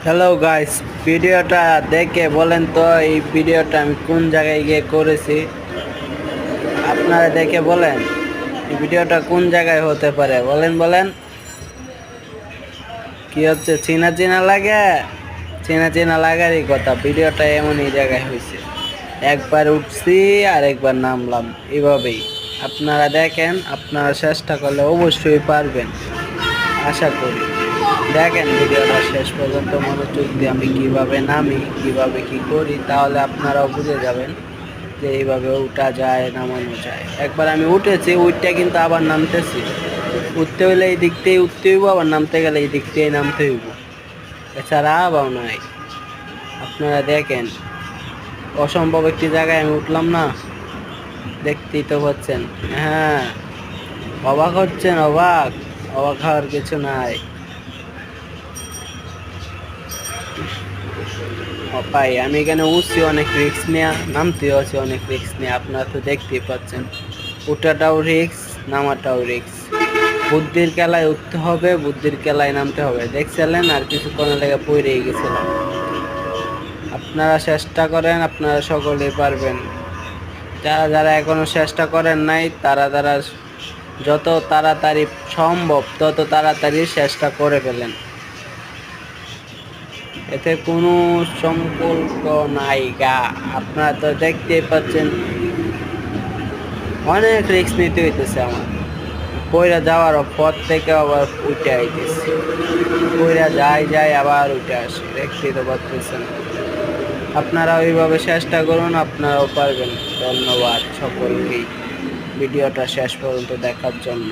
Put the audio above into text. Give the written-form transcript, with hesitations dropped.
Hello guys, ভিডিওটা দেখে বলেন তো এই ভিডিওটা আমি কোন জায়গায় গিয়ে করেছি। আপনারা দেখে বলেন এই ভিডিওটা কোন জায়গায় হতে পারে। বলেন বলেন, কি হচ্ছে? চেনা চেনা লাগে, চেনা চেনা লাগারই কথা। ভিডিওটা এমনই জায়গায় হয়েছে, একবার উঠছি আর একবার নামলাম, এভাবেই। আপনারা দেখেন, আপনারা চেষ্টা করলে অবশ্যই পারবেন, আশা করি। দেখেন ভিডিওটা শেষ পর্যন্ত মনোযোগ দিয়ে আমি কিভাবে নামি, কিভাবে কি করি, তাহলে আপনারাও বুঝে যাবেন যে এইভাবে উঠা যায়, নামানো যায়। একবার আমি উঠেছি, উঠতে কিন্তু আবার নামতেছি। উঠতে হইলে এই দিক থেকে উঠতে হইব, আবার নামতে গেলে এই দিক থেকে নামতে হইব, এছাড়া আবার নাই। আপনারা দেখেন, অসম্ভব একটি জায়গায় আমি উঠলাম না, দেখতেই তো পাচ্ছেন। হ্যাঁ, অবাক হচ্ছেন? অবাক অবাক হওয়ার কিছু নাই পাই। আমি এখানে উঠছি অনেক রিস্ক নেওয়া, নামতেও আছি অনেক রিস্ক নিয়ে। আপনারা তো দেখতেই পাচ্ছেন, উঠাটাও রিস্ক, নামাটাও রিস্ক। বুদ্ধির খেলায় উঠতে হবে, বুদ্ধির খেলায় নামতে হবে। দেখছিলেন আর কিছুক্ষণের লেগে পড়েই গেছিলাম। আপনারা চেষ্টা করেন, আপনারা সকলেই পারবেন। যারা যারা এখনো চেষ্টা করেন নাই, তারা যত তাড়াতাড়ি সম্ভব তত তাড়াতাড়ি চেষ্টা করে ফেলেন। এতে কোনো সম্পর্ক নাই গা। আপনারা তো দেখতেই পাচ্ছেন, অনেক রিস্ক নিতে হইতেছে আমার। পইরা যাওয়ার পর থেকে আবার উঠে আইতেছি, পইরা যাই আবার উঠে আসি, দেখতেই তো পাচ্ছেন। আপনারা ওইভাবে চেষ্টা করুন, আপনারাও পারবেন। ধন্যবাদ সকলকেই ভিডিওটা শেষ পর্যন্ত দেখার জন্য।